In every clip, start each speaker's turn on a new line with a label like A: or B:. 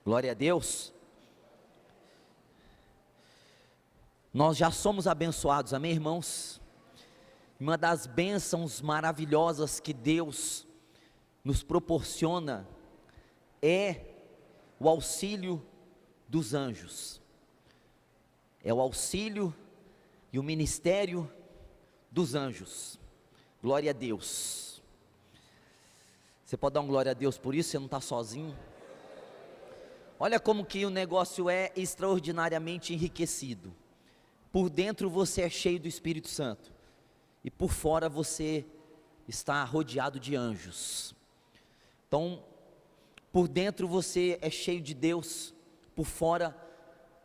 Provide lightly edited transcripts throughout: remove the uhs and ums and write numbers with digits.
A: Glória a Deus. Nós já somos abençoados, amém, irmãos? Uma das bênçãos maravilhosas que Deus nos proporciona é o auxílio dos anjos. É o auxílio e o ministério dos anjos. Glória a Deus. Você pode dar um glória a Deus por isso? Você não está sozinho. Olha como que o negócio é extraordinariamente enriquecido. Por dentro você é cheio do Espírito Santo, e por fora você está rodeado de anjos. Então, por dentro você é cheio de Deus, por fora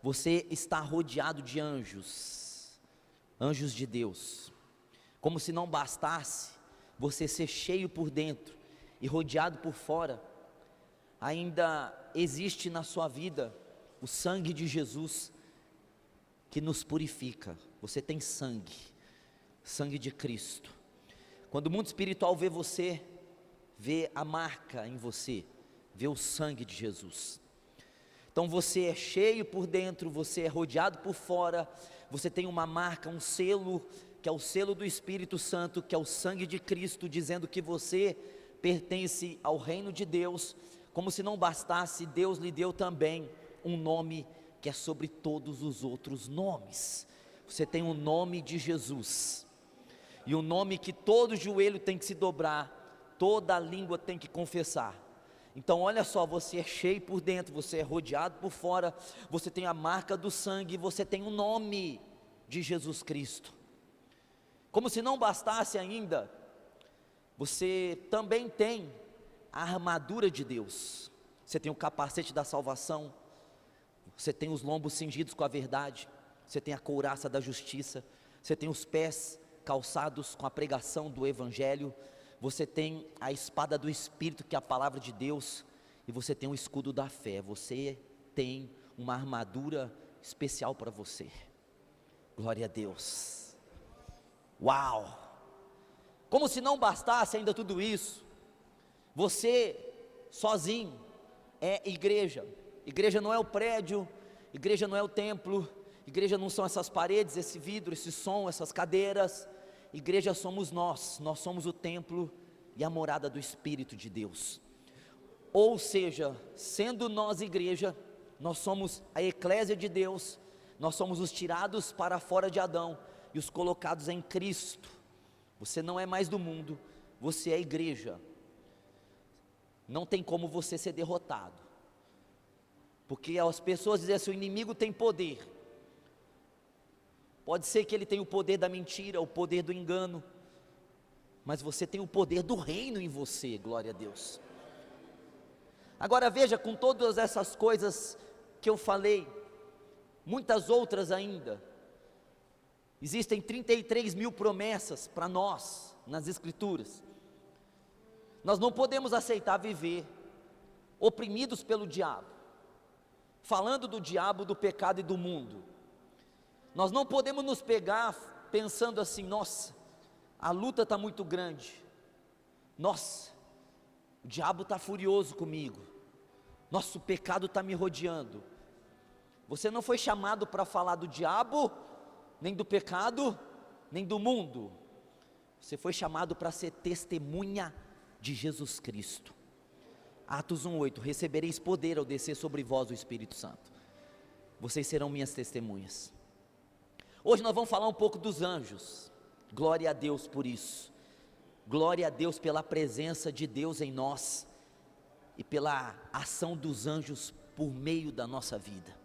A: você está rodeado de anjos, anjos de Deus. Como se não bastasse você ser cheio por dentro e rodeado por fora, ainda existe na sua vida o sangue de Jesus que nos purifica. Você tem sangue, sangue de Cristo. Quando o mundo espiritual vê você, vê a marca em você, vê o sangue de Jesus. Então você é cheio por dentro, você é rodeado por fora, você tem uma marca, um selo, que é o selo do Espírito Santo, que é o sangue de Cristo, dizendo que você pertence ao reino de Deus. Como se não bastasse, Deus lhe deu também um nome que é sobre todos os outros nomes. Você tem o nome de Jesus, e o nome que todo joelho tem que se dobrar, toda língua tem que confessar. Então olha só, você é cheio por dentro, você é rodeado por fora, você tem a marca do sangue, você tem o nome de Jesus Cristo. Como se não bastasse ainda, você também tem a armadura de Deus. Você tem o capacete da salvação, você tem os lombos cingidos com a verdade, você tem a couraça da justiça, você tem os pés calçados com a pregação do Evangelho, você tem a espada do Espírito, que é a palavra de Deus, e você tem o escudo da fé. Você tem uma armadura especial para você. Glória a Deus. Uau! Como se não bastasse ainda tudo isso, você sozinho é igreja. Igreja não é o prédio, igreja não é o templo, igreja não são essas paredes, esse vidro, esse som, essas cadeiras. Igreja somos nós somos o templo e a morada do Espírito de Deus. Ou seja, sendo nós igreja, nós somos a eclésia de Deus, nós somos os tirados para fora de Adão e os colocados em Cristo. Você não é mais do mundo, você é igreja. Não tem como você ser derrotado, porque as pessoas dizem assim: o inimigo tem poder. Pode ser que ele tenha o poder da mentira, o poder do engano, mas você tem o poder do reino em você. Glória a Deus. Agora veja, com todas essas coisas que eu falei, muitas outras ainda, existem 33 mil promessas para nós nas Escrituras. Nós não podemos aceitar viver oprimidos pelo diabo, falando do diabo, do pecado e do mundo. Nós não podemos nos pegar pensando assim: nossa, a luta está muito grande, nossa, o diabo está furioso comigo, nosso pecado está me rodeando. Você não foi chamado para falar do diabo, nem do pecado, nem do mundo. Você foi chamado para ser testemunha de Jesus Cristo. Atos 1:8: recebereis poder ao descer sobre vós o Espírito Santo. Vocês serão minhas testemunhas. Hoje nós vamos falar um pouco dos anjos. Glória a Deus por isso. Glória a Deus pela presença de Deus em nós e pela ação dos anjos por meio da nossa vida.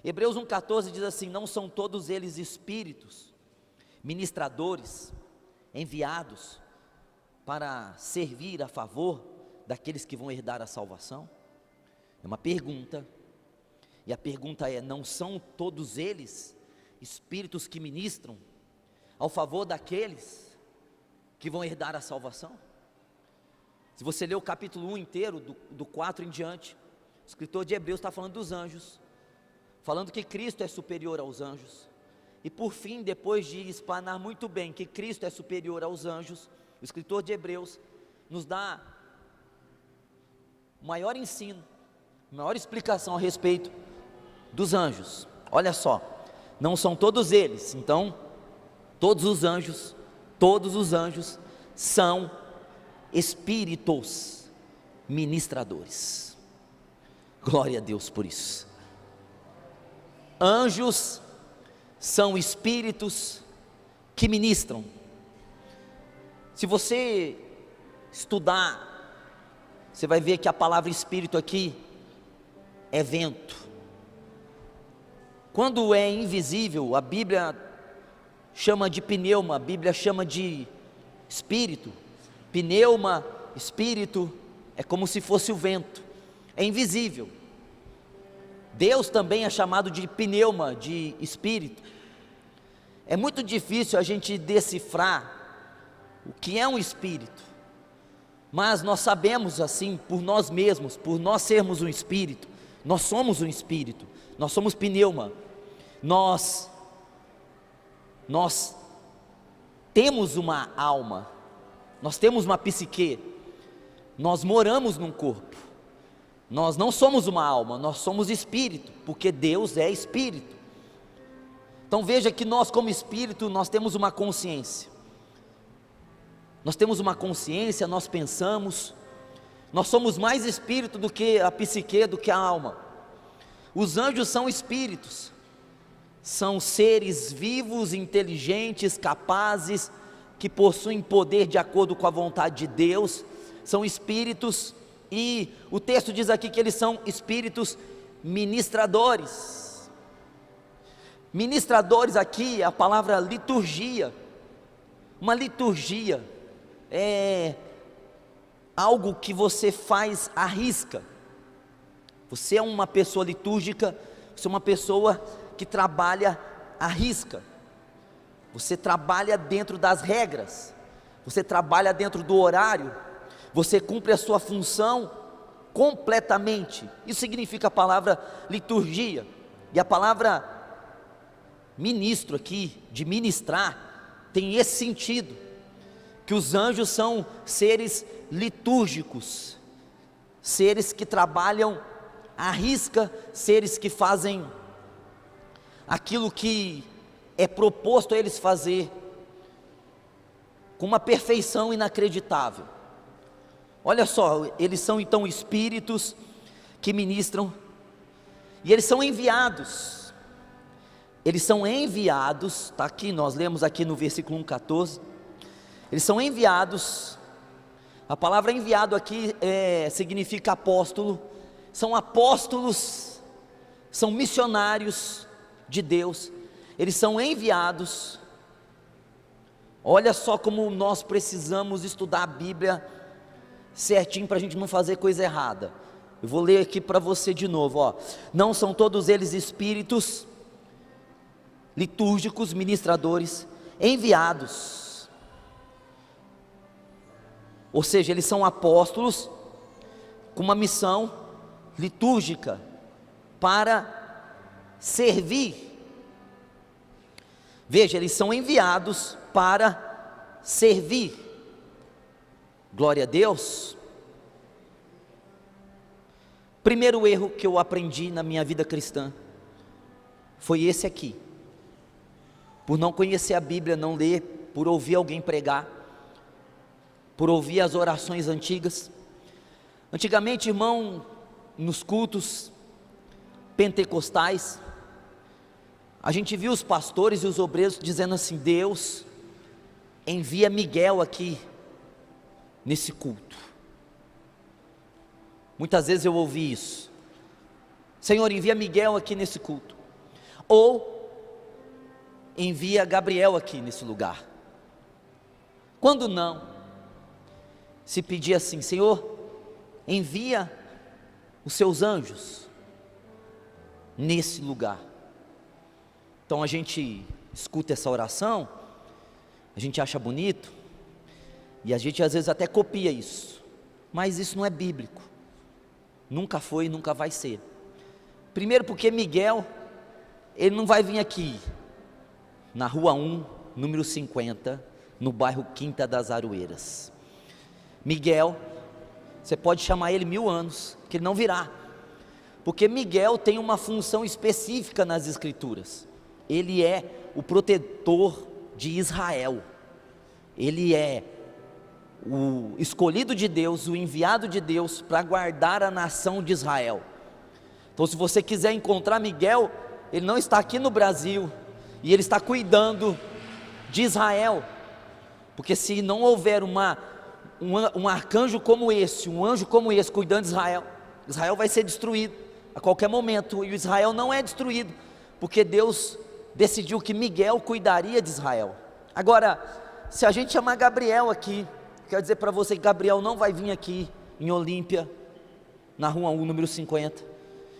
A: Hebreus 1:14 diz assim: não são todos eles espíritos, ministradores, enviados para servir a favor daqueles que vão herdar a salvação? É uma pergunta, e a pergunta é: não são todos eles espíritos que ministram ao favor daqueles que vão herdar a salvação? Se você ler o capítulo 1 inteiro, do 4 em diante, o escritor de Hebreus está falando dos anjos, falando que Cristo é superior aos anjos. E por fim, depois de explanar muito bem que Cristo é superior aos anjos, o escritor de Hebreus nos dá o maior ensino, maior explicação a respeito dos anjos. Olha só, não são todos eles, então, todos os anjos são espíritos ministradores. Glória a Deus por isso. Anjos são espíritos que ministram. Se você estudar, você vai ver que a palavra espírito aqui é vento. Quando é invisível, a Bíblia chama de pneuma, a Bíblia chama de espírito. Pneuma, espírito, é como se fosse o vento, é invisível. Deus também é chamado de pneuma, de espírito. É muito difícil a gente decifrar o que é um espírito, mas nós sabemos assim, por nós mesmos, por nós sermos um espírito, nós somos um espírito, nós somos pneuma, nós temos uma alma, nós temos uma psique, nós moramos num corpo, nós não somos uma alma, nós somos espírito, porque Deus é espírito. Então veja que nós como espírito, nós temos uma consciência, nós pensamos, nós somos mais espírito do que a psique, do que a alma. Os anjos são espíritos, são seres vivos, inteligentes, capazes, que possuem poder de acordo com a vontade de Deus, são espíritos, e o texto diz aqui que eles são espíritos ministradores. Ministradores aqui, a palavra liturgia, uma liturgia é algo que você faz à risca. Você é uma pessoa litúrgica, você é uma pessoa que trabalha à risca, você trabalha dentro das regras, você trabalha dentro do horário, você cumpre a sua função completamente. Isso significa a palavra liturgia, e a palavra ministro aqui, de ministrar, tem esse sentido, que os anjos são seres litúrgicos, seres que trabalham à risca, seres que fazem aquilo que é proposto a eles fazer, com uma perfeição inacreditável. Olha só, eles são então espíritos que ministram, e eles são enviados, está aqui, nós lemos aqui no versículo 1,14, eles são enviados, a palavra enviado aqui significa apóstolo, são apóstolos, são missionários de Deus, eles são enviados. Olha só como nós precisamos estudar a Bíblia certinho para a gente não fazer coisa errada. Eu vou ler aqui para você de novo, ó. Não são todos eles espíritos litúrgicos, ministradores, enviados, ou seja, eles são apóstolos com uma missão litúrgica para servir. Veja, eles são enviados para servir. Glória a Deus. Primeiro erro que eu aprendi na minha vida cristã foi esse aqui. Por não conhecer a Bíblia, não ler, por ouvir alguém pregar, por ouvir as orações antigas. Antigamente, irmão, nos cultos pentecostais, a gente viu os pastores e os obreiros dizendo assim: Deus envia Miguel aqui nesse culto. Muitas vezes eu ouvi isso: Senhor, envia Miguel aqui nesse culto, ou envia Gabriel aqui nesse lugar. Quando não, se pedia assim: Senhor, envia os seus anjos nesse lugar. Então a gente escuta essa oração, a gente acha bonito, e a gente às vezes até copia isso, mas isso não é bíblico, nunca foi e nunca vai ser. Primeiro porque Miguel, ele não vai vir aqui na rua 1, número 50, no bairro Quinta das Aroeiras. Miguel, você pode chamar ele 1000 anos, que ele não virá, Porque Miguel tem uma função específica nas Escrituras. Ele é o protetor de Israel. Ele é o escolhido de Deus, o enviado de Deus para guardar a nação de Israel. Então, se você quiser encontrar Miguel, ele não está aqui no Brasil, e ele está cuidando de Israel, porque se não houver um arcanjo como esse, um anjo como esse cuidando de Israel, Israel vai ser destruído a qualquer momento, e Israel não é destruído, porque Deus decidiu que Miguel cuidaria de Israel. Agora, se a gente chamar Gabriel aqui, quero dizer para você que Gabriel não vai vir aqui em Olímpia, na rua 1, número 50,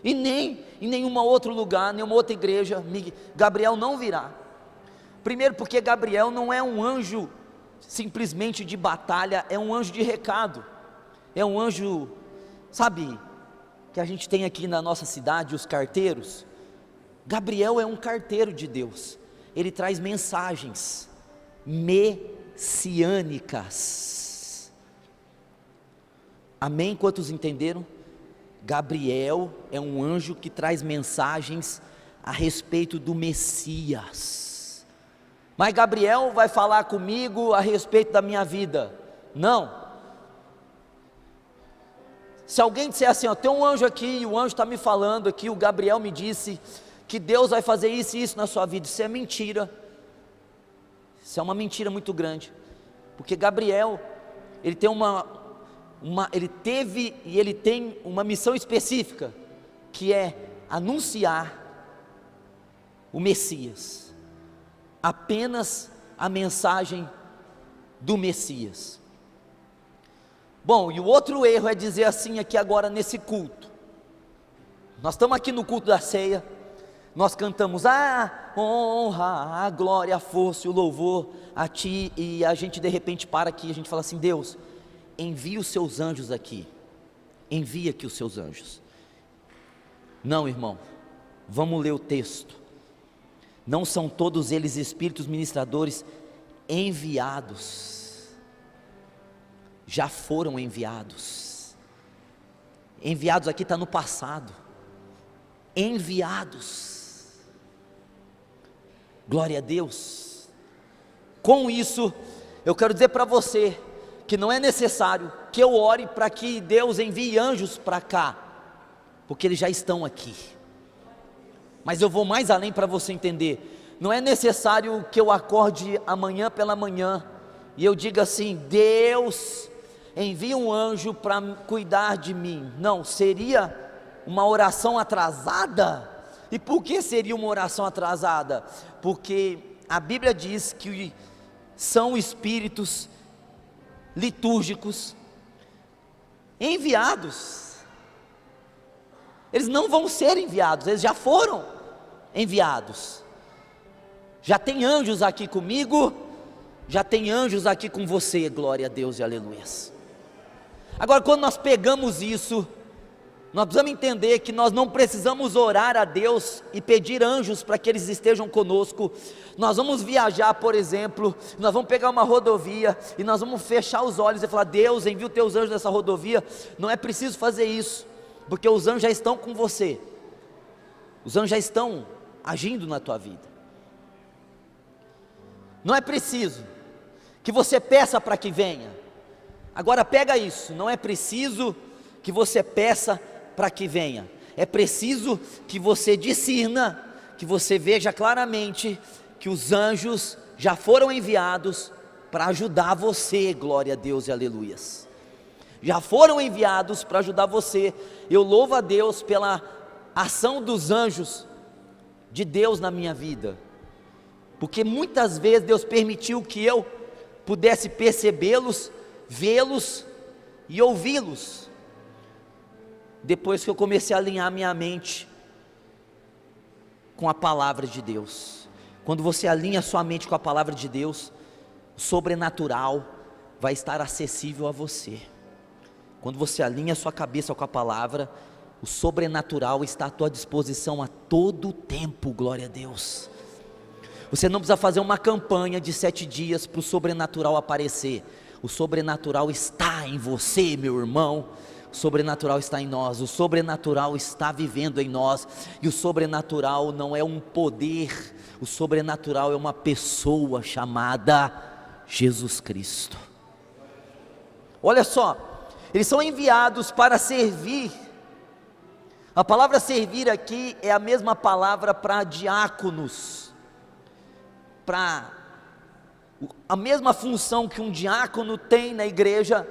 A: e nem em nenhum outro lugar, nenhuma outra igreja, Gabriel não virá. Primeiro porque Gabriel não é um anjo simplesmente de batalha, é um anjo de recado, é um anjo, sabe, que a gente tem aqui na nossa cidade, os carteiros. Gabriel é um carteiro de Deus, ele traz mensagens messiânicas. Amém? Quantos entenderam? Gabriel é um anjo que traz mensagens a respeito do Messias. Mas Gabriel vai falar comigo a respeito da minha vida? Não. Se alguém disser assim, ó, tem um anjo aqui, e o anjo está me falando aqui, o Gabriel me disse que Deus vai fazer isso e isso na sua vida, isso é mentira. Isso é uma mentira muito grande, porque Gabriel, ele tem ele tem uma missão específica, que é anunciar o Messias, apenas a mensagem do Messias. Bom, e o outro erro é dizer assim aqui agora nesse culto, nós estamos aqui no culto da ceia, nós cantamos a honra, a glória, a força e o louvor a Ti, e a gente de repente para aqui, a gente fala assim, Deus, envia os seus anjos aqui, envia aqui os seus anjos. Não, irmão, vamos ler o texto. Não são todos eles espíritos ministradores enviados, já foram enviados. Enviados aqui está no passado, enviados. Glória a Deus. Com isso, eu quero dizer para você que não é necessário que eu ore para que Deus envie anjos para cá, porque eles já estão aqui. Mas eu vou mais além para você entender. Não é necessário que eu acorde amanhã pela manhã e eu diga assim, Deus envia um anjo para cuidar de mim. Não, seria uma oração atrasada. E por que seria uma oração atrasada? Porque a Bíblia diz que são espíritos litúrgicos enviados. Eles não vão ser enviados, eles já foram enviados. Já tem anjos aqui comigo, já tem anjos aqui com você, glória a Deus e aleluia. Agora, quando nós pegamos isso, nós precisamos entender que nós não precisamos orar a Deus e pedir anjos para que eles estejam conosco. Nós vamos viajar, por exemplo, nós vamos pegar uma rodovia e nós vamos fechar os olhos e falar, Deus, envia os teus anjos nessa rodovia. Não é preciso fazer isso, porque os anjos já estão com você, os anjos já estão agindo na tua vida. Não é preciso que você peça para que venha. Agora pega isso, não é preciso que você peça para que venha, é preciso que você discirna, que você veja claramente que os anjos já foram enviados para ajudar você, glória a Deus e aleluias. Já foram enviados para ajudar você. Eu louvo a Deus pela ação dos anjos de Deus na minha vida, porque muitas vezes Deus permitiu que eu pudesse percebê-los, vê-los e ouvi-los, depois que eu comecei a alinhar minha mente com a palavra de Deus. Quando você alinha sua mente com a palavra de Deus, o sobrenatural vai estar acessível a você. Quando você alinha sua cabeça com a palavra, o sobrenatural está à tua disposição a todo tempo, glória a Deus. Você não precisa fazer uma campanha de 7 dias para o sobrenatural aparecer. O sobrenatural está em você, meu irmão. O o sobrenatural está em nós, o sobrenatural está vivendo em nós, e o sobrenatural não é um poder, o sobrenatural é uma pessoa chamada Jesus Cristo. Olha só, eles são enviados para servir. A palavra servir aqui é a mesma palavra para diáconos, para a mesma função que um diácono tem na igreja,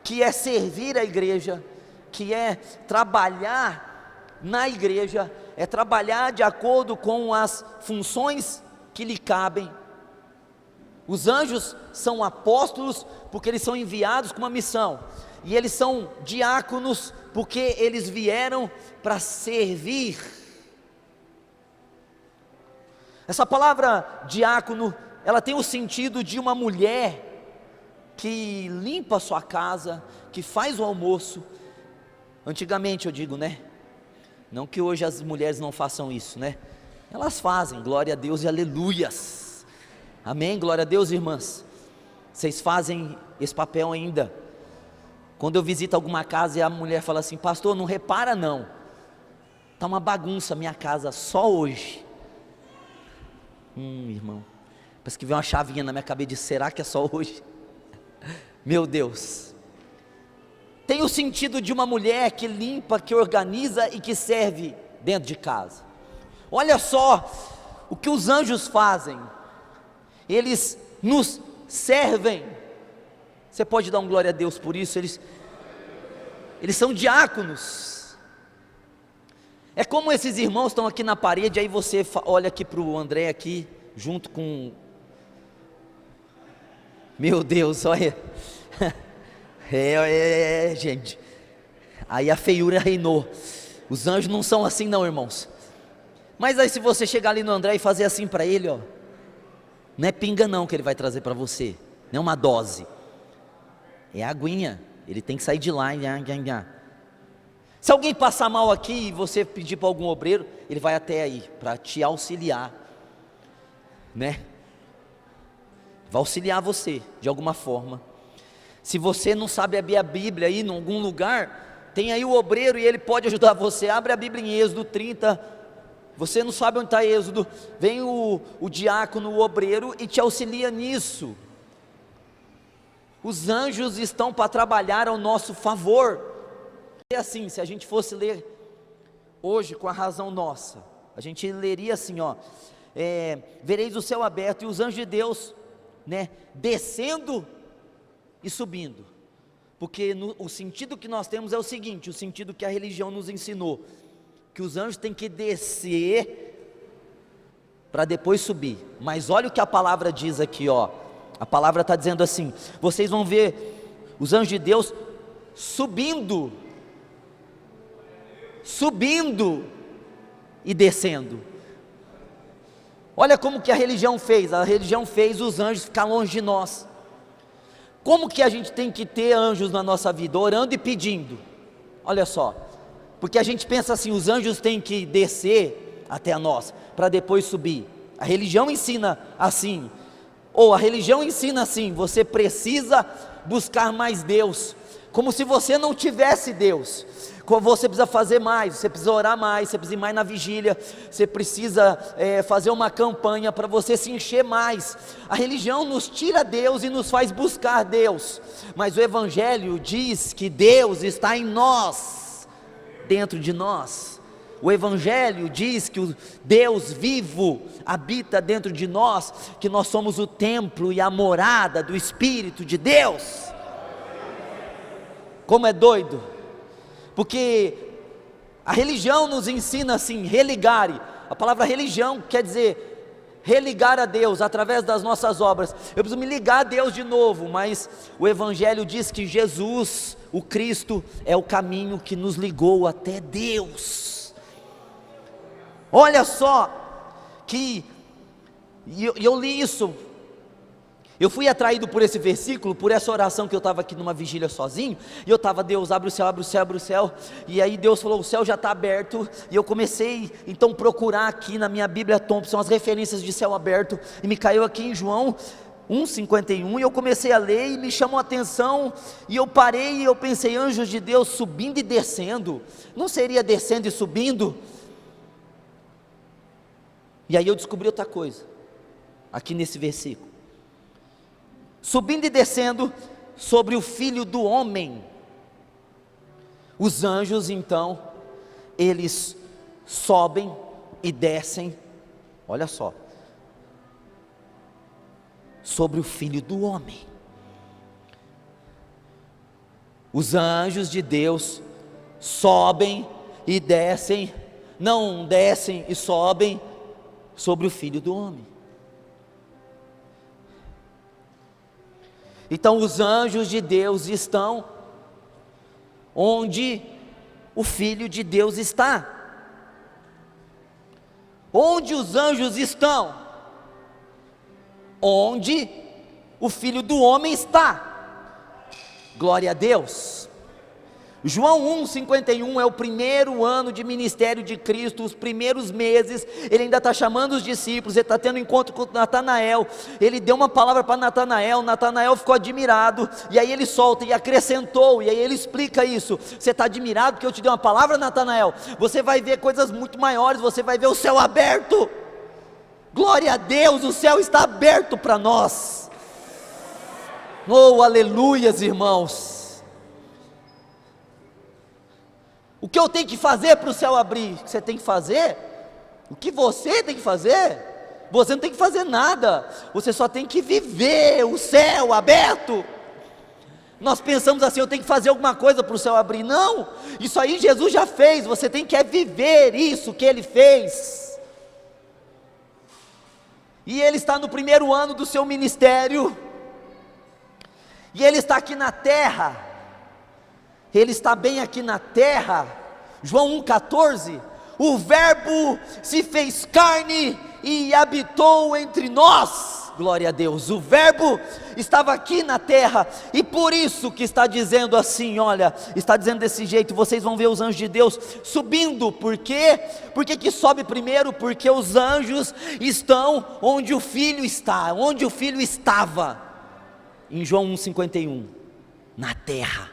A: que é servir a igreja, que é trabalhar na igreja, é trabalhar de acordo com as funções que lhe cabem. Os anjos são apóstolos porque eles são enviados com uma missão, e eles são diáconos porque eles vieram para servir. Essa palavra diácono, ela tem o sentido de uma mulher que limpa a sua casa, que faz o almoço. Antigamente eu digo, né? Não que hoje as mulheres não façam isso, né? Elas fazem, glória a Deus e aleluias. Amém, glória a Deus, irmãs. Vocês fazem esse papel ainda. Quando eu visito alguma casa e a mulher fala assim: pastor, não repara não, está uma bagunça a minha casa só hoje. Irmão, parece que veio uma chavinha na minha cabeça de será que é só hoje? Meu Deus. Tem o sentido de uma mulher que limpa, que organiza e que serve dentro de casa. Olha só o que os anjos fazem, eles nos servem. Você pode dar um glória a Deus por isso? Eles são diáconos. É como esses irmãos estão aqui na parede, aí você olha aqui para o André aqui, junto com... Meu Deus, olha... gente, aí a feiura reinou. Os anjos não são assim não, irmãos. Mas aí se você chegar ali no André e fazer assim para ele, ó, não é pinga não que ele vai trazer para você, não é uma dose, é aguinha, ele tem que sair de lá. Se alguém passar mal aqui e você pedir para algum obreiro, ele vai até aí, para te auxiliar, né? Vai auxiliar você, de alguma forma. Se você não sabe abrir a Bíblia aí em algum lugar, tem aí o obreiro e ele pode ajudar você. Abre a Bíblia em Êxodo 30, você não sabe onde está Êxodo, vem o diácono, o obreiro e te auxilia nisso. Os anjos estão para trabalhar ao nosso favor. É assim, se a gente fosse ler hoje com a razão nossa, a gente leria assim, ó, vereis o céu aberto e os anjos de Deus, né, descendo e subindo, porque o sentido que nós temos é o seguinte, o sentido que a religião nos ensinou, que os anjos têm que descer para depois subir. Mas olha o que a palavra diz aqui, ó. A palavra está dizendo assim: vocês vão ver os anjos de Deus subindo e descendo. Olha como que a religião fez os anjos ficar longe de nós. Como que a gente tem que ter anjos na nossa vida? Orando e pedindo. Olha só, porque a gente pensa assim, os anjos têm que descer até a nós, para depois subir. A religião ensina assim, ou a religião ensina assim: você precisa buscar mais Deus, como se você não tivesse Deus. Você precisa fazer mais, você precisa orar mais, você precisa ir mais na vigília, você precisa fazer uma campanha para você se encher mais. A religião nos tira Deus e nos faz buscar Deus, mas o Evangelho diz que Deus está em nós, dentro de nós. O Evangelho diz que o Deus vivo habita dentro de nós, que nós somos o templo e a morada do Espírito de Deus. Como é doido, porque a religião nos ensina assim, religare. A palavra religião quer dizer religar a Deus através das nossas obras. Eu preciso me ligar a Deus de novo, mas o Evangelho diz que Jesus, o Cristo, é o caminho que nos ligou até Deus. Olha só, que eu li isso, eu fui atraído por esse versículo, por essa oração que eu estava aqui numa vigília sozinho, e eu estava: Deus, abre o céu, abre o céu, abre o céu, e aí Deus falou: o céu já está aberto, e eu comecei então procurar aqui na minha Bíblia Thompson as referências de céu aberto, e me caiu aqui em João 1:51, e eu comecei a ler e me chamou a atenção, e eu parei e eu pensei, anjos de Deus subindo e descendo, não seria descendo e subindo? E aí eu descobri outra coisa, aqui nesse versículo, subindo e descendo sobre o Filho do Homem. Os anjos então, eles sobem e descem, olha só, sobre o Filho do Homem. Os anjos de Deus sobem e descem, não descem e sobem sobre o Filho do Homem. Então os anjos de Deus estão onde o Filho de Deus está. Onde os anjos estão? Onde o Filho do Homem está. Glória a Deus. João 1:51 é o primeiro ano de ministério de Cristo, os primeiros meses. Ele ainda está chamando os discípulos, ele está tendo encontro com Natanael. Ele deu uma palavra para Natanael, Natanael ficou admirado, e aí ele solta e acrescentou, e aí ele explica isso. Você está admirado porque eu te dei uma palavra, Natanael? Você vai ver coisas muito maiores, você vai ver o céu aberto. Glória a Deus, o céu está aberto para nós. Oh, aleluias, irmãos. O que eu tenho que fazer para o céu abrir? O que você tem que fazer? O que você tem que fazer? Você não tem que fazer nada, você só tem que viver o céu aberto. Nós pensamos assim, eu tenho que fazer alguma coisa para o céu abrir. Não, isso aí Jesus já fez, você tem que viver isso que Ele fez. E Ele está no primeiro ano do seu ministério, e Ele está aqui na terra. Ele está bem aqui na terra. João 1,14, o verbo se fez carne e habitou entre nós. Glória a Deus, o verbo estava aqui na terra, e por isso que está dizendo assim, olha, está dizendo desse jeito, vocês vão ver os anjos de Deus subindo. Por quê? Por que sobe primeiro? Porque os anjos estão onde o Filho está, onde o Filho estava, em João 1,51, na terra.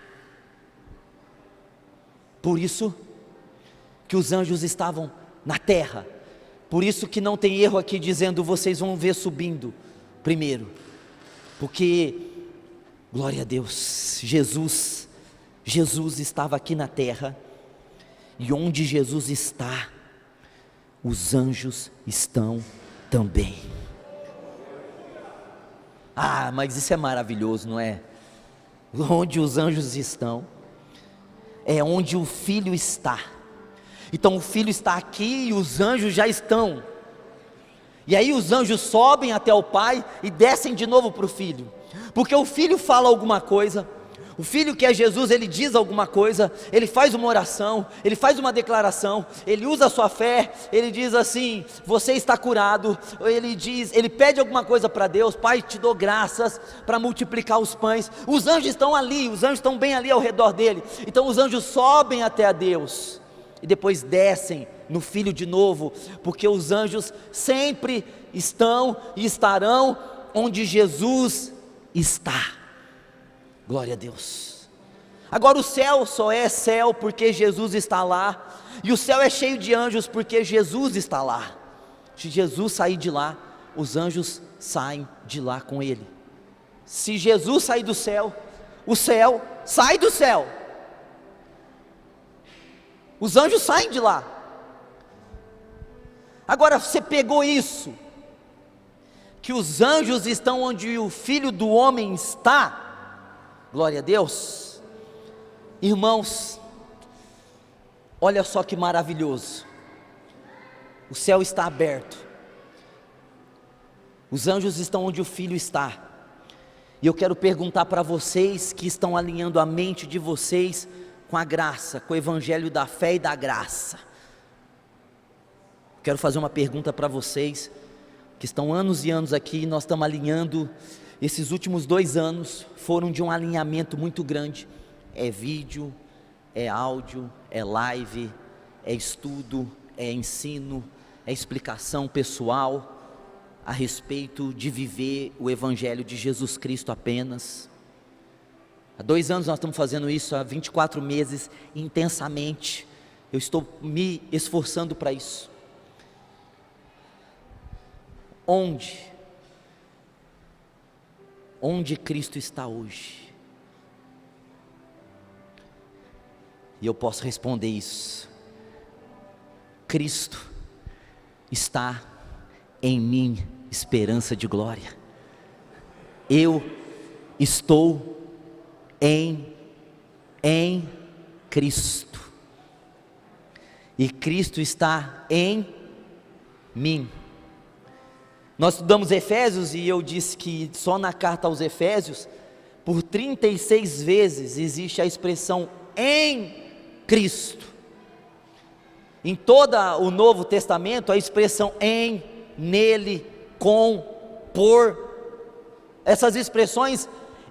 A: Por isso que os anjos estavam na terra, por isso que não tem erro aqui dizendo, vocês vão ver subindo primeiro, porque, glória a Deus, Jesus estava aqui na terra, e onde Jesus está, os anjos estão também. Ah, mas isso é maravilhoso, não é? Onde os anjos estão, é onde o Filho está. Então o Filho está aqui e os anjos já estão. E aí os anjos sobem até o Pai e descem de novo para o Filho, porque o Filho fala alguma coisa, o Filho que é Jesus, ele diz alguma coisa, ele faz uma oração, ele faz uma declaração, ele usa a sua fé, ele diz assim, você está curado, ele pede alguma coisa para Deus, Pai, te dou graças para multiplicar os pães. Os anjos estão ali, os anjos estão bem ali ao redor dele, então os anjos sobem até a Deus, e depois descem no Filho de novo, porque os anjos sempre estão e estarão onde Jesus está. Glória a Deus. Agora o céu só é céu porque Jesus está lá, e o céu é cheio de anjos porque Jesus está lá. Se Jesus sair de lá, os anjos saem de lá com Ele. Se Jesus sair do céu, o céu sai do céu, os anjos saem de lá. Agora você pegou isso, que os anjos estão onde o Filho do Homem está. Glória a Deus. Irmãos, olha só que maravilhoso, o céu está aberto, os anjos estão onde o Filho está, e eu quero perguntar para vocês que estão alinhando a mente de vocês com a graça, com o evangelho da fé e da graça. Quero fazer uma pergunta para vocês que estão anos e anos aqui, nós estamos alinhando. Esses últimos 2 anos foram de um alinhamento muito grande, é vídeo, é áudio, é live, é estudo, é ensino, é explicação pessoal. a respeito de viver o Evangelho de Jesus Cristo apenas. Há 2 anos nós estamos fazendo isso, há 24 meses, intensamente. Eu estou me esforçando para isso. Onde Cristo está hoje? E eu posso responder isso: Cristo está em mim, esperança de glória. Eu estou em Cristo, e Cristo está em mim. Nós estudamos Efésios e eu disse que só na carta aos Efésios, por 36 vezes existe a expressão em Cristo. Em todo o Novo Testamento, a expressão em, nele, com, por. Essas expressões,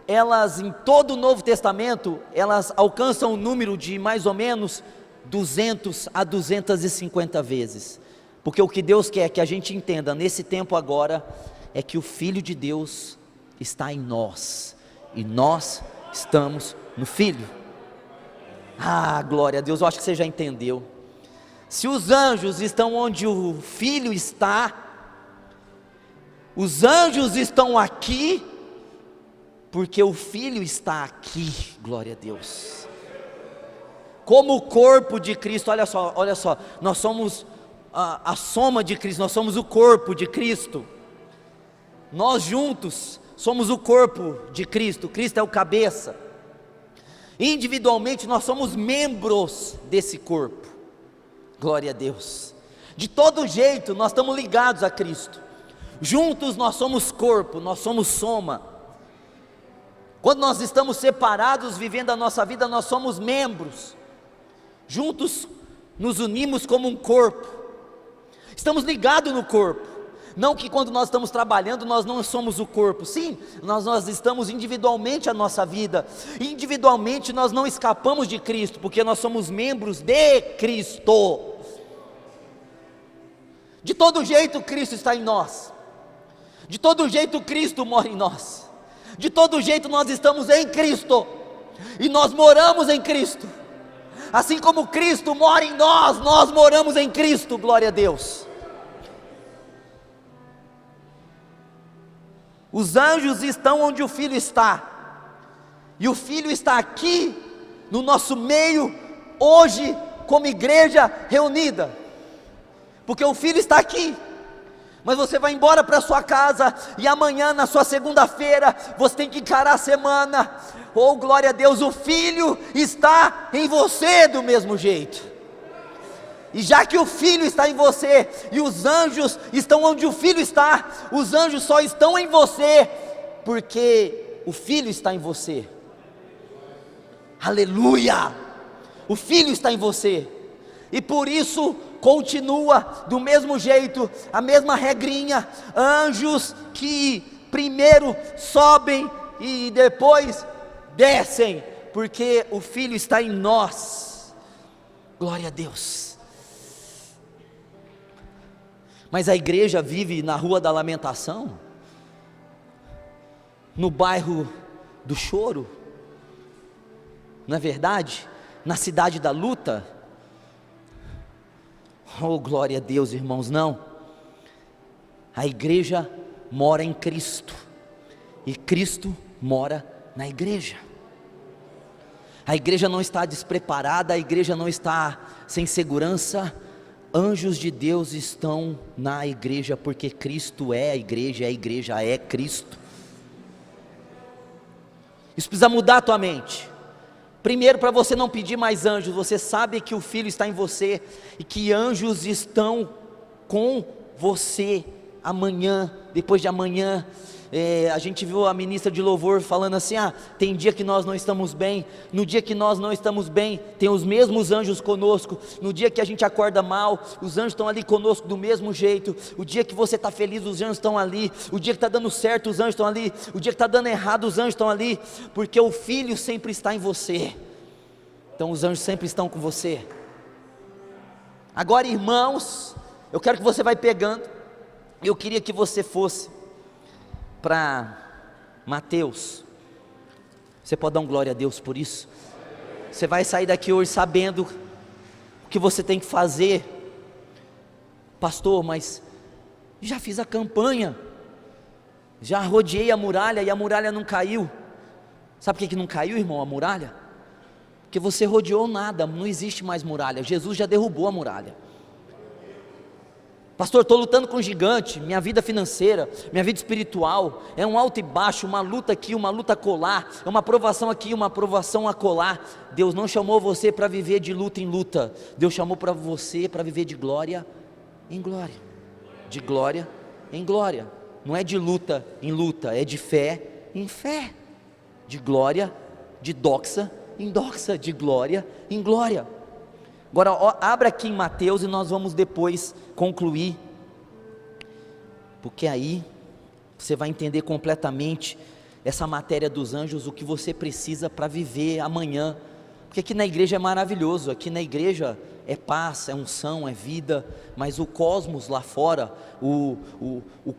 A: elas em todo o Novo Testamento, elas alcançam um número de mais ou menos 200 a 250 vezes. Porque o que Deus quer que a gente entenda nesse tempo agora, é que o Filho de Deus está em nós, e nós estamos no Filho. Ah, glória a Deus, eu acho que você já entendeu. Se os anjos estão onde o Filho está, os anjos estão aqui, porque o Filho está aqui, glória a Deus. Como o corpo de Cristo, olha só, nós somos a soma de Cristo, nós somos o corpo de Cristo. Nós juntos somos o corpo de Cristo, Cristo é o cabeça. Individualmente nós somos membros desse corpo, glória a Deus. De todo jeito nós estamos ligados a Cristo. Juntos nós somos corpo, nós somos soma. Quando nós estamos separados vivendo a nossa vida, nós somos membros. Juntos nos unimos como um corpo. Estamos ligados no corpo. Não que quando nós estamos trabalhando nós não somos o corpo. Sim, nós estamos individualmente a nossa vida. Individualmente nós não escapamos de Cristo, porque nós somos membros de Cristo. De todo jeito Cristo está em nós. De todo jeito Cristo mora em nós. De todo jeito nós estamos em Cristo. E nós moramos em Cristo. Assim como Cristo mora em nós, nós moramos em Cristo, glória a Deus. Os anjos estão onde o Filho está, e o Filho está aqui, no nosso meio, hoje, como igreja reunida, porque o Filho está aqui. Mas você vai embora para sua casa, e amanhã na sua segunda-feira, você tem que encarar a semana. Oh glória a Deus, o Filho está em você do mesmo jeito. E já que o Filho está em você, e os anjos estão onde o Filho está, os anjos só estão em você, porque o Filho está em você. Aleluia! O Filho está em você, e por isso continua do mesmo jeito, a mesma regrinha. Anjos que primeiro sobem e depois descem, porque o Filho está em nós, glória a Deus. Mas a igreja vive na Rua da Lamentação, no bairro do choro, não é verdade? Na cidade da luta. Oh glória a Deus, irmãos, não. A igreja mora em Cristo, e Cristo mora na igreja. A igreja não está despreparada, a igreja não está sem segurança. Anjos de Deus estão na igreja, porque Cristo é a igreja é Cristo. Isso precisa mudar a tua mente. Primeiro, para você não pedir mais anjos, você sabe que o Filho está em você, e que anjos estão com você, amanhã, depois de amanhã. A gente viu a ministra de louvor falando assim, tem dia que nós não estamos bem, no dia que nós não estamos bem, tem os mesmos anjos conosco. No dia que a gente acorda mal, os anjos estão ali conosco do mesmo jeito. O dia que você está feliz, os anjos estão ali. O dia que está dando certo, os anjos estão ali. O dia que está dando errado, os anjos estão ali, porque o Filho sempre está em você. Então os anjos sempre estão com você. Agora, irmãos, eu quero que você vai pegando Eu queria que você fosse para Mateus. Você pode dar um glória a Deus por isso? Você vai sair daqui hoje sabendo o que você tem que fazer. Pastor, mas já fiz a campanha, já rodeei a muralha e a muralha não caiu. Sabe por que não caiu, irmão, a muralha? Porque você rodeou nada, não existe mais muralha. Jesus já derrubou a muralha. Pastor, estou lutando com um gigante, minha vida financeira, minha vida espiritual, é um alto e baixo, uma luta aqui, uma luta acolá, é uma provação aqui, uma provação acolá. Deus não chamou você para viver de luta em luta, Deus chamou para você para viver de glória em glória, de glória em glória, não é de luta em luta, é de fé em fé, de glória, de doxa em doxa, de glória em glória. Agora, abra aqui em Mateus e nós vamos depois concluir, porque aí você vai entender completamente essa matéria dos anjos, o que você precisa para viver amanhã, porque aqui na igreja é maravilhoso, aqui na igreja é paz, é unção, é vida, mas o cosmos lá fora, o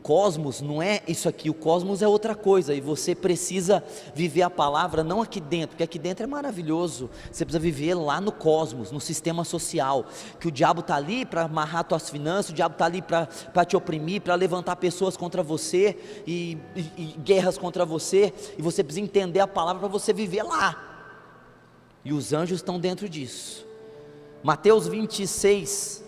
A: cosmos não é isso aqui, o cosmos é outra coisa, e você precisa viver a palavra não aqui dentro, porque aqui dentro é maravilhoso, você precisa viver lá no cosmos, no sistema social, que o diabo está ali para amarrar tuas finanças, o diabo está ali para te oprimir, para levantar pessoas contra você, e guerras contra você, e você precisa entender a palavra para você viver lá, e os anjos estão dentro disso. Mateus 26,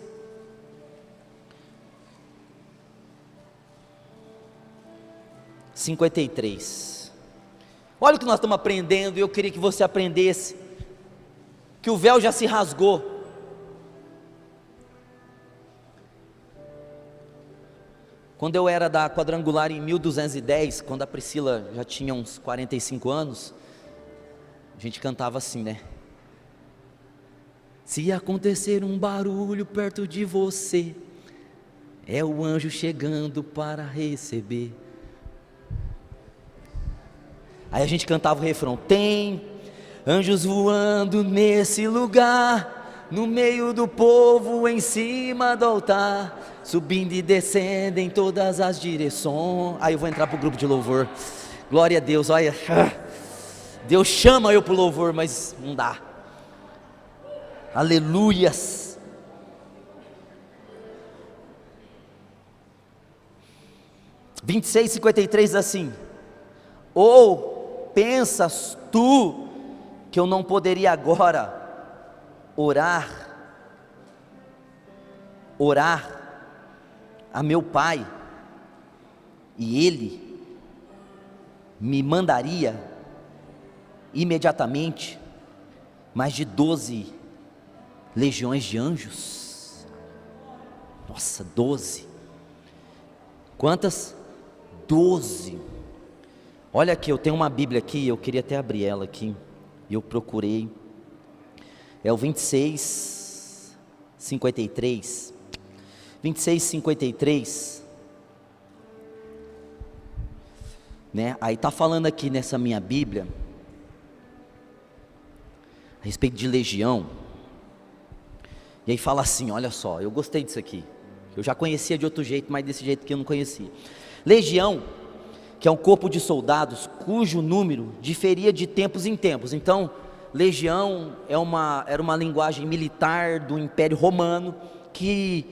A: olha o que nós estamos aprendendo, e eu queria que você aprendesse, que o véu já se rasgou. Quando eu era da quadrangular em 1210, quando a Priscila já tinha uns 45 anos, a gente cantava assim, né? Se acontecer um barulho perto de você, é o anjo chegando para receber. Aí a gente cantava o refrão: tem anjos voando nesse lugar, no meio do povo, em cima do altar, subindo e descendo em todas as direções. Aí eu vou entrar para o grupo de louvor. Glória a Deus, olha, Deus chama eu para o louvor, mas não dá. Aleluias. (26:53) diz assim: ou pensas tu que eu não poderia agora orar a meu Pai, e Ele me mandaria imediatamente mais de 12 legiões de anjos? Nossa, 12. Quantas? 12. Olha aqui, eu tenho uma Bíblia aqui, eu queria até abrir ela aqui, e eu procurei, é o 26:53, né? Aí está falando aqui nessa minha Bíblia, a respeito de legião, e aí fala assim, olha só, eu gostei disso aqui, eu já conhecia de outro jeito, mas desse jeito que eu não conhecia. Legião, que é um corpo de soldados, cujo número diferia de tempos em tempos. Então, legião era uma linguagem militar do Império Romano, que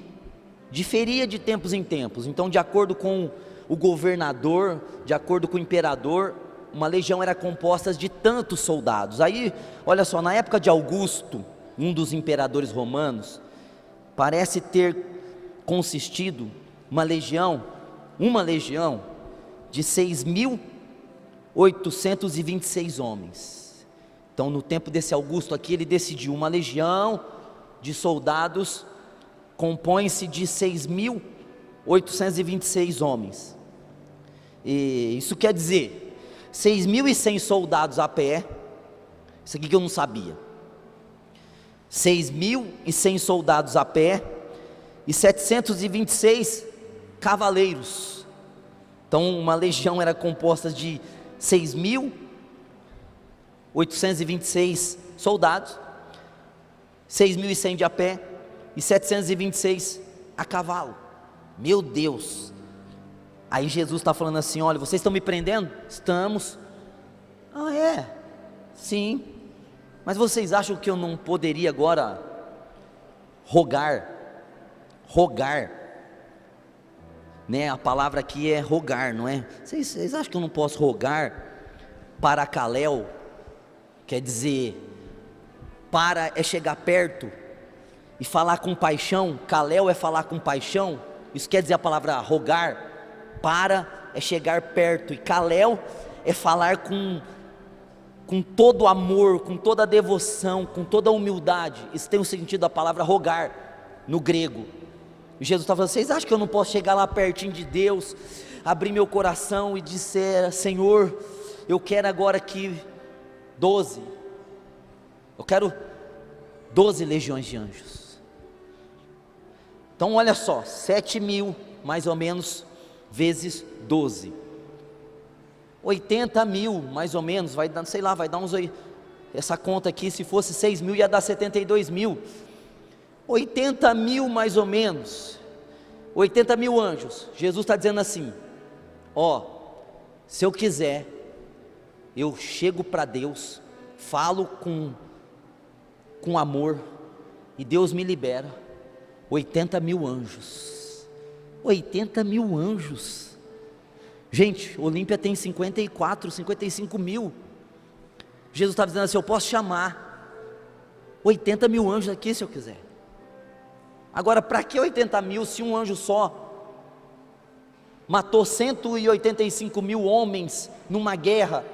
A: diferia de tempos em tempos. Então, de acordo com o governador, de acordo com o imperador, uma legião era composta de tantos soldados. Aí, olha só, na época de Augusto, um dos imperadores romanos, parece ter consistido uma legião de 6.826 homens. Então, no tempo desse Augusto aqui, ele decidiu, uma legião de soldados compõe-se de 6.826 homens. E isso quer dizer 6.100 soldados a pé. Isso aqui que eu não sabia. 6.100 soldados a pé e 726 cavaleiros. Então, uma legião era composta de 6.826 soldados, 6.100 de a pé e 726 a cavalo. Meu Deus, Aí Jesus está falando assim: olha, vocês estão me prendendo? Estamos. Ah, é? Sim. Mas vocês acham que eu não poderia agora rogar, né? A palavra aqui é rogar, não é? Vocês acham que eu não posso rogar para Caléu? Quer dizer, para é chegar perto e falar com paixão. Caléu é falar com paixão. Isso quer dizer a palavra rogar. Para é chegar perto, e Caléu é falar com todo amor, com toda devoção, com toda humildade. Isso tem o sentido da palavra rogar no grego. E Jesus está falando: vocês acham que eu não posso chegar lá pertinho de Deus, abrir meu coração e dizer: Senhor, eu quero agora que 12, eu quero 12 legiões de anjos. Então olha só, 7.000 mais ou menos vezes 12, 80.000 mais ou menos, vai dar, sei lá, vai dar uns, essa conta aqui, se fosse 6.000 ia dar 72.000, 80.000 mais ou menos, 80.000 anjos. Jesus está dizendo assim: ó, se eu quiser, eu chego para Deus, falo com amor, e Deus me libera 80.000 anjos. 80.000 anjos. Gente, Olímpia tem 54, 55 mil. Jesus está dizendo assim: eu posso chamar 80.000 anjos aqui se eu quiser. Agora, para que 80.000 se um anjo só matou 185.000 homens numa guerra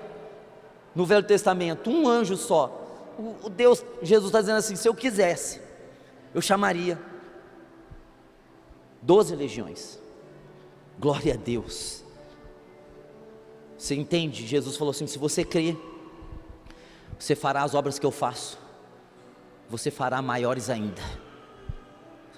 A: no Velho Testamento? Um anjo só. Jesus está dizendo assim: se eu quisesse, eu chamaria 12 legiões. Glória a Deus. Você entende? Jesus falou assim: se você crê, você fará as obras que eu faço, você fará maiores ainda.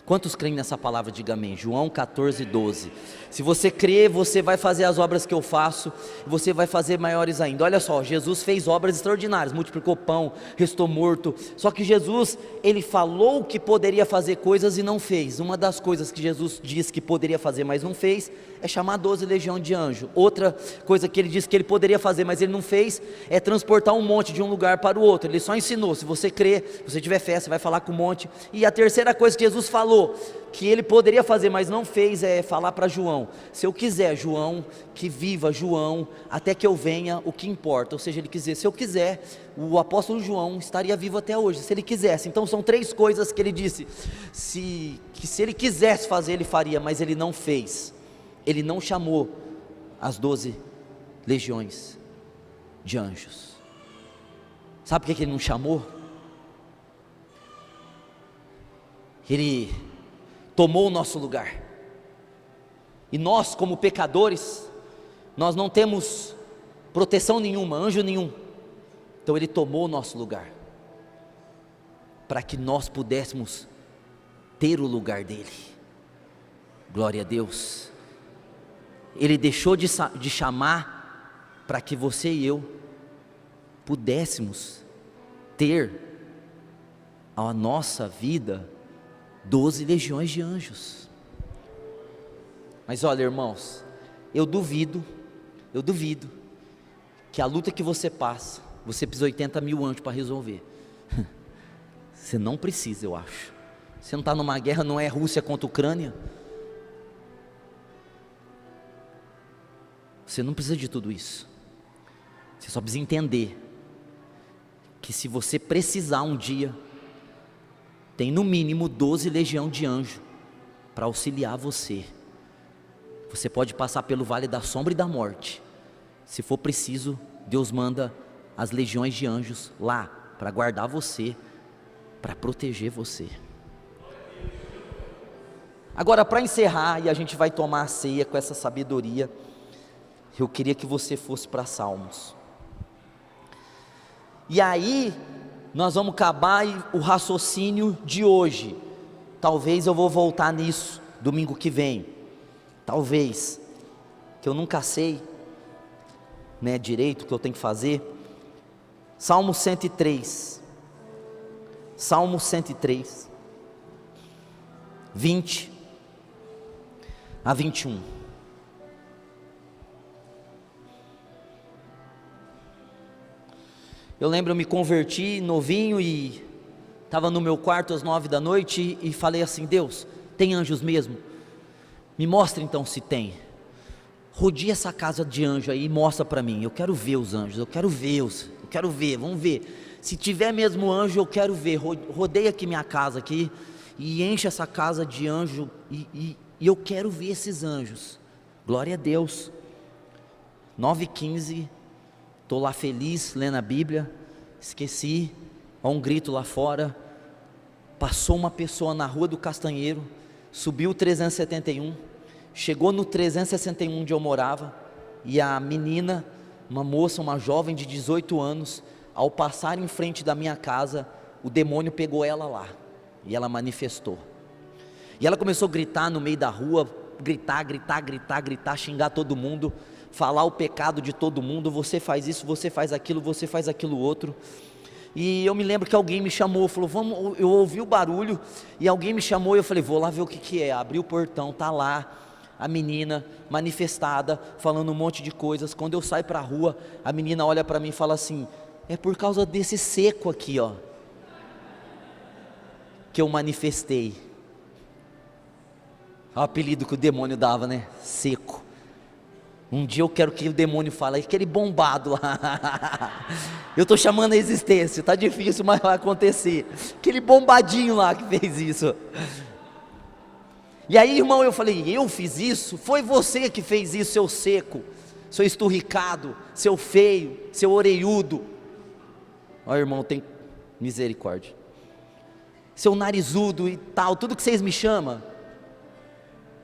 A: Quantos creem nessa palavra? Diga amém. João 14:12. Se você crê, você vai fazer as obras que eu faço, você vai fazer maiores ainda. Olha só, Jesus fez obras extraordinárias, multiplicou pão, restou morto. Só que Jesus, ele falou que poderia fazer coisas e não fez. Uma das coisas que Jesus disse que poderia fazer, mas não fez, é chamar 12 legiões de anjo. Outra coisa que ele disse que ele poderia fazer, mas ele não fez, é transportar um monte de um lugar para o outro. Ele só ensinou: se você crer, se você tiver fé, você vai falar com um monte. E a terceira coisa que Jesus falou, que ele poderia fazer, mas não fez, é falar para João: se eu quiser, João, que viva João, até que eu venha, o que importa. Ou seja, ele quis dizer: se eu quiser, o apóstolo João estaria vivo até hoje, se ele quisesse. Então são três coisas que ele disse, que se ele quisesse fazer, ele faria, mas ele não fez. Ele não chamou as 12 legiões de anjos. Sabe por que ele não chamou? Ele tomou o nosso lugar, e nós, como pecadores, nós não temos proteção nenhuma, anjo nenhum. Então ele tomou o nosso lugar, para que nós pudéssemos ter o lugar dele. Glória a Deus. Ele deixou de chamar para que você e eu pudéssemos ter a nossa vida 12 legiões de anjos. Mas olha, irmãos, eu duvido que a luta que você passa, você precisa 80.000 anjos para resolver. Você não precisa, eu acho. Você não está numa guerra, não é Rússia contra Ucrânia. Você não precisa de tudo isso. Você só precisa entender que se você precisar um dia, tem no mínimo 12 legiões de anjo para auxiliar você. Você pode passar pelo vale da sombra e da morte. Se for preciso, Deus manda as legiões de anjos lá para guardar você, para proteger você. Agora, para encerrar, e a gente vai tomar a ceia com essa sabedoria, eu queria que você fosse para Salmos. E aí, nós vamos acabar o raciocínio de hoje. Talvez eu vou voltar nisso domingo que vem. Talvez, que eu nunca sei, né, direito o que eu tenho que fazer. Salmo 103. Salmo 103. 20 a 21. Eu lembro, eu me converti novinho e estava no meu quarto às 9 da noite e falei assim: Deus, tem anjos mesmo? Me mostra então se tem. Rodei essa casa de anjo aí e mostra para mim. Eu quero ver os anjos, eu quero ver, vamos ver. Se tiver mesmo anjo, eu quero ver. Rodei aqui minha casa aqui e enche essa casa de anjo e eu quero ver esses anjos. Glória a Deus. 9h15, estou lá feliz, lendo a Bíblia, esqueci, há um grito lá fora, passou uma pessoa na rua do Castanheiro, subiu o 371, chegou no 361 onde eu morava, e a menina, uma moça, uma jovem de 18 anos, ao passar em frente da minha casa, o demônio pegou ela lá, e ela manifestou, e ela começou a gritar no meio da rua, gritar, xingar todo mundo, falar o pecado de todo mundo, você faz isso, você faz aquilo outro. E eu me lembro que alguém me chamou, falou, vamos, eu ouvi o barulho, e alguém me chamou, e eu falei, vou lá ver o que é. Abri o portão, tá lá a menina manifestada, falando um monte de coisas. Quando eu saio para a rua, a menina olha para mim e fala assim: é por causa desse seco aqui, ó, que eu manifestei. O apelido que o demônio dava, né? Seco. Um dia eu quero que o demônio fale, aquele bombado lá, eu estou chamando a existência, está difícil, mas vai acontecer, aquele bombadinho lá que fez isso. E aí, irmão, eu falei, eu fiz isso? Foi você que fez isso, seu seco, seu esturricado, seu feio, seu orelhudo. Ó, irmão, tem misericórdia, seu narizudo e tal, tudo que vocês me chamam,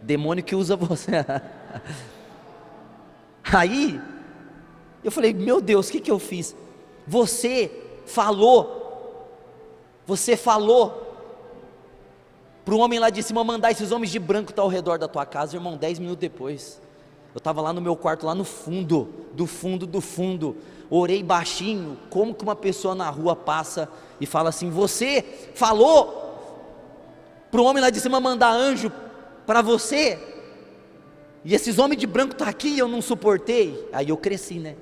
A: demônio que usa você. Aí, eu falei, meu Deus, o que eu fiz? Você falou para o homem lá de cima mandar esses homens de branco estar ao redor da tua casa. Irmão, 10 minutos depois, eu estava lá no meu quarto, lá no fundo, do fundo, orei baixinho, como que uma pessoa na rua passa e fala assim, você falou para o homem lá de cima mandar anjo para você, e esses homens de branco estão aqui e eu não suportei. Aí eu cresci, né?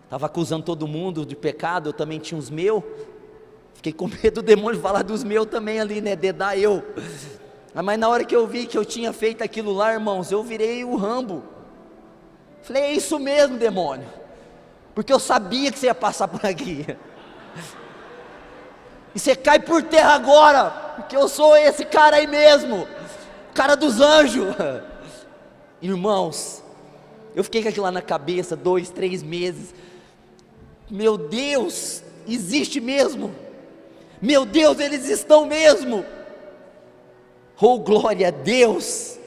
A: Estava acusando todo mundo de pecado, eu também tinha os meus. Fiquei com medo do demônio falar dos meus também ali, né? Dedar eu. Mas na hora que eu vi que eu tinha feito aquilo lá, irmãos, eu virei o Rambo. Falei, é isso mesmo, demônio. Porque eu sabia que você ia passar por aqui. E você cai por terra agora, porque eu sou esse cara aí mesmo, cara dos anjos. Irmãos, eu fiquei com aquilo lá na cabeça 2, 3 meses. Meu Deus, existe mesmo. Meu Deus, eles estão mesmo. Oh, glória a Deus.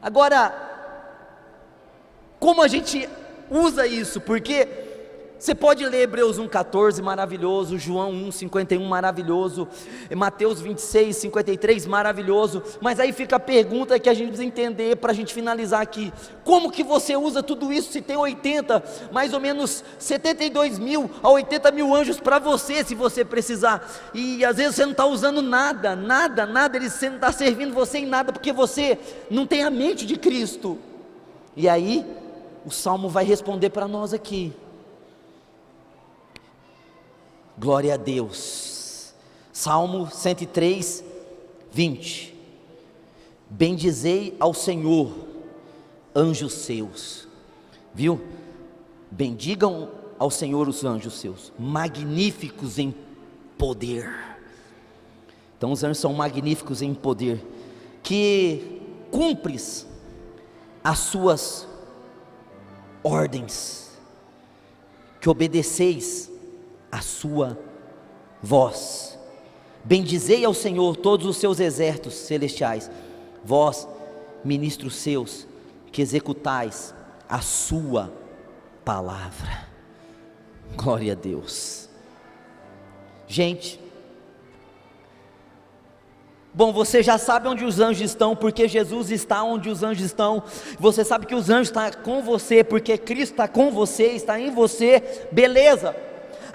A: Agora, como a gente usa isso? Porque você pode ler Hebreus 1,14, maravilhoso, João 1,51, maravilhoso, Mateus 26,53, maravilhoso, mas aí fica a pergunta que a gente precisa entender para a gente finalizar aqui, como que você usa tudo isso se tem 80, mais ou menos 72 mil a 80 mil anjos para você, se você precisar, e às vezes você não está usando nada, eles não estão servindo você em nada, porque você não tem a mente de Cristo. E aí, o Salmo vai responder para nós aqui. Glória a Deus. Salmo 103, 20. Bendizei ao Senhor, anjos seus. Viu? Bendigam ao Senhor os anjos seus, magníficos em poder. Então os anjos são magníficos em poder, que cumpres as suas ordens, que obedeceis a sua voz. Bendizei ao Senhor todos os seus exércitos celestiais, vós, ministros seus, que executais a sua palavra. Glória a Deus. Gente, bom, você já sabe onde os anjos estão, porque Jesus está onde os anjos estão. Você sabe que os anjos estão com você, porque Cristo está com você, está em você, beleza.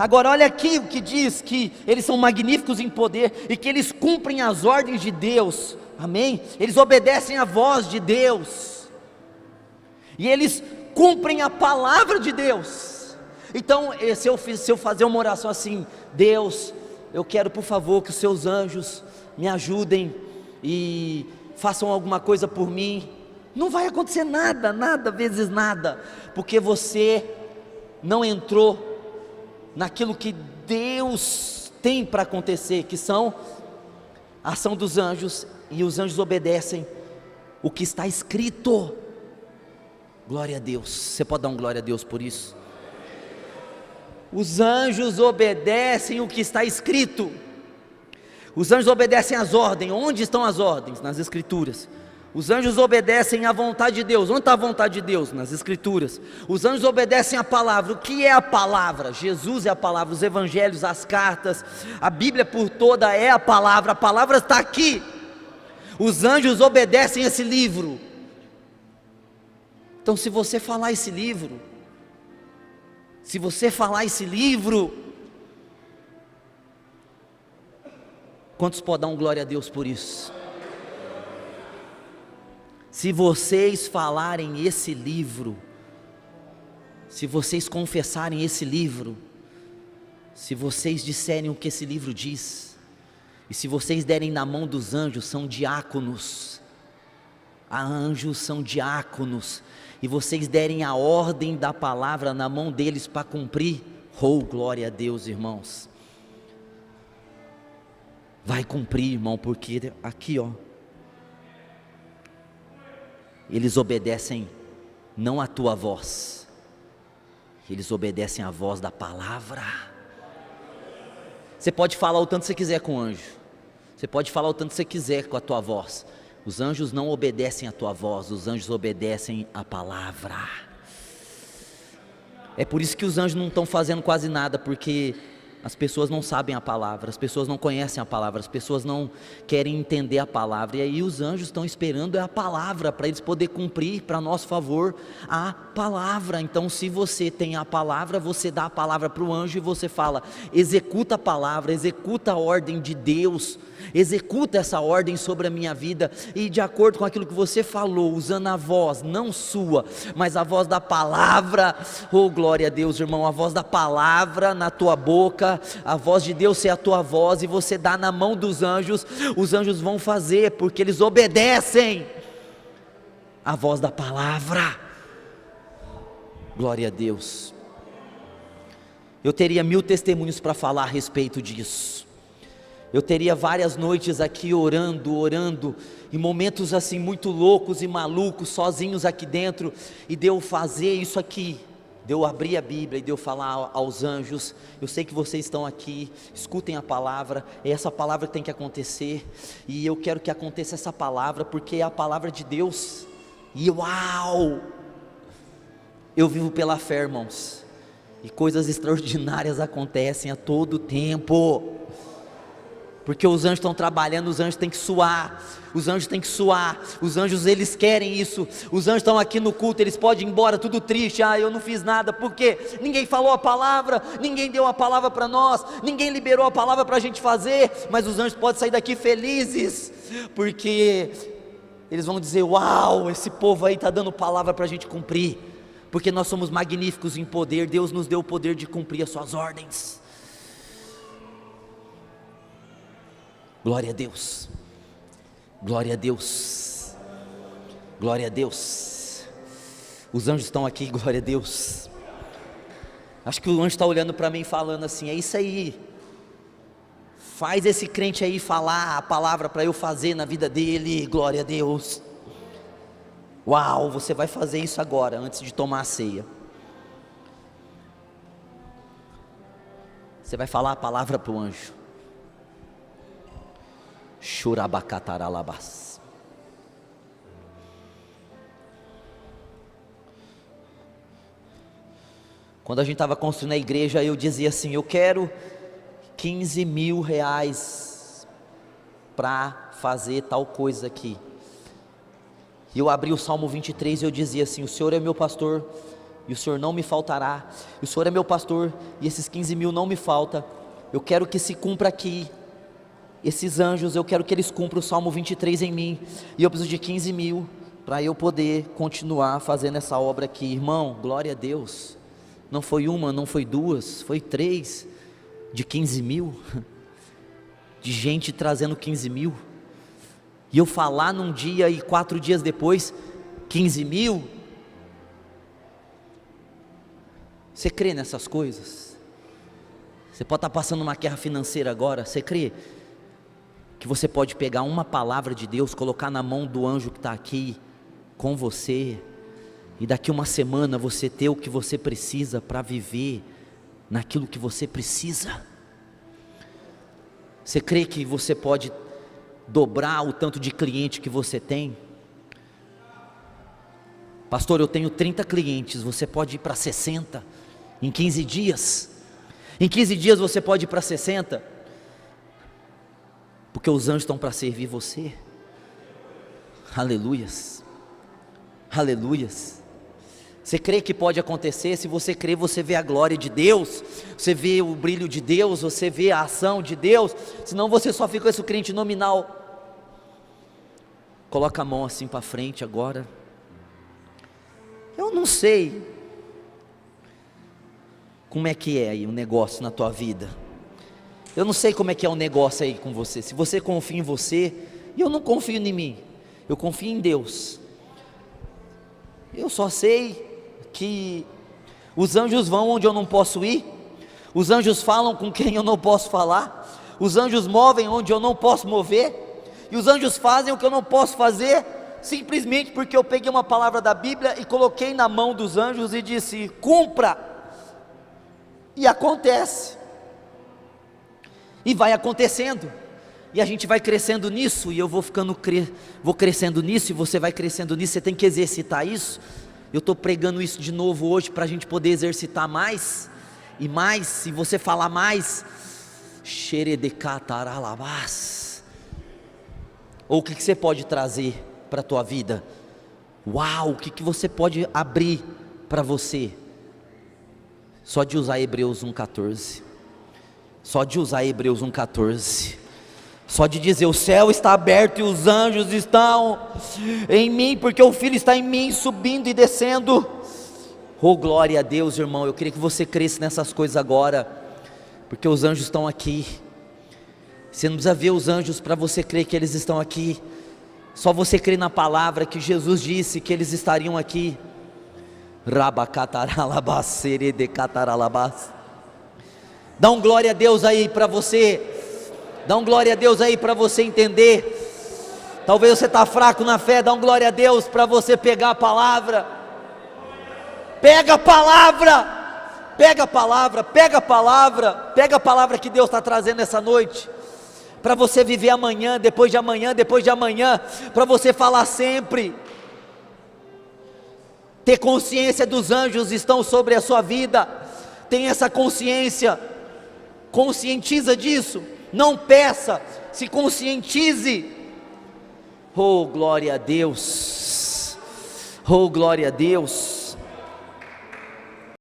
A: Agora olha aqui o que diz, que eles são magníficos em poder, e que eles cumprem as ordens de Deus, amém? Eles obedecem a voz de Deus, e eles cumprem a palavra de Deus. Então, se eu fazer uma oração assim: Deus, eu quero, por favor, que os seus anjos me ajudem e façam alguma coisa por mim, não vai acontecer nada, nada vezes nada, porque você não entrou naquilo que Deus tem para acontecer, que são a ação dos anjos, e os anjos obedecem o que está escrito. Glória a Deus. Você pode dar um glória a Deus por isso? Os anjos obedecem o que está escrito. Os anjos obedecem às ordens. Onde estão as ordens? Nas Escrituras. Os anjos obedecem à vontade de Deus. Onde está a vontade de Deus? Nas Escrituras. Os anjos obedecem à palavra. O que é a palavra? Jesus é a palavra. Os evangelhos, as cartas, a Bíblia por toda é a palavra. A palavra está aqui. Os anjos obedecem esse livro. Então, se você falar esse livro, quantos podem dar um glória a Deus por isso? Se vocês falarem esse livro, se vocês confessarem esse livro, se vocês disserem o que esse livro diz, e se vocês derem na mão dos anjos, são diáconos, anjos são diáconos, e vocês derem a ordem da palavra na mão deles para cumprir, oh glória a Deus, irmãos, vai cumprir, irmão, porque aqui ó, eles obedecem não a tua voz, eles obedecem a voz da palavra. Você pode falar o tanto que você quiser com o anjo, você pode falar o tanto que você quiser com a tua voz, os anjos não obedecem a tua voz, os anjos obedecem a palavra. É por isso que os anjos não estão fazendo quase nada, porque as pessoas não sabem a palavra, as pessoas não conhecem a palavra, as pessoas não querem entender a palavra, e aí os anjos estão esperando a palavra, para eles poderem cumprir para nosso favor a palavra. Então, se você tem a palavra, você dá a palavra para o anjo e você fala: executa a palavra, executa a ordem de Deus, executa essa ordem sobre a minha vida, e de acordo com aquilo que você falou, usando a voz, não sua, mas a voz da palavra, oh glória a Deus, irmão, a voz da palavra na tua boca, a voz de Deus ser a tua voz, e você dá na mão dos anjos, os anjos vão fazer, porque eles obedecem a voz da palavra. Glória a Deus. Eu teria 1000 testemunhos para falar a respeito disso. Eu teria várias noites aqui orando, em momentos assim muito loucos e malucos, sozinhos aqui dentro, e de eu fazer isso aqui, de eu abrir a Bíblia e de eu falar aos anjos: eu sei que vocês estão aqui, escutem a palavra, é essa palavra que tem que acontecer, e eu quero que aconteça essa palavra, porque é a palavra de Deus, e uau, eu vivo pela fé, irmãos, e coisas extraordinárias acontecem a todo tempo, porque os anjos estão trabalhando, os anjos têm que suar, os anjos eles querem isso, os anjos estão aqui no culto, eles podem ir embora tudo triste: eu não fiz nada, porque ninguém falou a palavra, ninguém deu a palavra para nós, ninguém liberou a palavra para a gente fazer, mas os anjos podem sair daqui felizes, porque eles vão dizer: uau, esse povo aí está dando palavra para a gente cumprir, porque nós somos magníficos em poder, Deus nos deu o poder de cumprir as suas ordens. Glória a Deus, glória a Deus, glória a Deus. Os anjos estão aqui, glória a Deus. Acho que o anjo está olhando para mim falando assim: é isso aí, faz esse crente aí falar a palavra para eu fazer na vida dele, glória a Deus. Uau, você vai fazer isso agora, antes de tomar a ceia. Você vai falar a palavra para o anjo. Churabacataralabas. Quando a gente estava construindo a igreja, eu dizia assim: eu quero 15 mil reais para fazer tal coisa aqui. E eu abri o Salmo 23 e eu dizia assim: o Senhor é meu pastor e o Senhor não me faltará, o Senhor é meu pastor e esses 15 mil não me falta. Eu quero que se cumpra aqui, esses anjos, eu quero que eles cumpram o Salmo 23 em mim, e eu preciso de 15 mil, para eu poder continuar fazendo essa obra aqui. Irmão, glória a Deus, Não foi uma, não foi duas, foi 3, de 15 mil, de gente trazendo 15 mil, e eu falar num dia e 4 dias depois, 15 mil. Você crê nessas coisas? Você pode estar passando uma guerra financeira agora, você crê que você pode pegar uma palavra de Deus, colocar na mão do anjo que está aqui com você, e daqui uma semana você ter o que você precisa para viver naquilo que você precisa? Você crê que você pode dobrar o tanto de cliente que você tem? Pastor, eu tenho 30 clientes, você pode ir para 60 em 15 dias? Em 15 dias você pode ir para 60? Porque os anjos estão para servir você. Aleluias, aleluias. Você crê que pode acontecer? Se você crê, você vê a glória de Deus, você vê o brilho de Deus, você vê a ação de Deus. Senão você só fica com esse crente nominal. Coloca a mão assim para frente agora. Eu não sei como é que é aí o negócio na tua vida. Eu não sei como é que é o negócio aí com você. Se você confia em você, e eu não confio em mim, eu confio em Deus. Eu só sei que os anjos vão onde eu não posso ir, os anjos falam com quem eu não posso falar, os anjos movem onde eu não posso mover, e os anjos fazem o que eu não posso fazer, simplesmente porque eu peguei uma palavra da Bíblia e coloquei na mão dos anjos e disse: cumpra, e acontece, e vai acontecendo, e a gente vai crescendo nisso, e eu vou crescendo nisso, e você vai crescendo nisso. Você tem que exercitar isso. Eu estou pregando isso de novo hoje, para a gente poder exercitar mais, e mais, se você falar mais, xeredecataralabás, ou o que você pode trazer para a tua vida? Uau, o que você pode abrir para você? Só de usar Hebreus 1,14, só de usar Hebreus 1,14, só de dizer: o céu está aberto e os anjos estão em mim, porque o Filho está em mim, subindo e descendo. Oh, glória a Deus, irmão. Eu queria que você cresça nessas coisas agora, porque os anjos estão aqui. Você não precisa ver os anjos para você crer que eles estão aqui. Só você crer na palavra que Jesus disse que eles estariam aqui. Rabacataralabaceredecataralabás. Dá um glória a Deus aí para você. Dá um glória a Deus aí para você entender. Talvez você está fraco na fé. Dá um glória a Deus para você pegar a palavra. Pega a palavra. Pega a palavra. Pega a palavra. Pega a palavra que Deus está trazendo essa noite, para você viver amanhã, depois de amanhã, depois de amanhã, para você falar sempre. Ter consciência dos anjos estão sobre a sua vida. Tem essa consciência. Conscientiza disso. Não peça, se conscientize. Oh, glória a Deus. Oh, glória a Deus.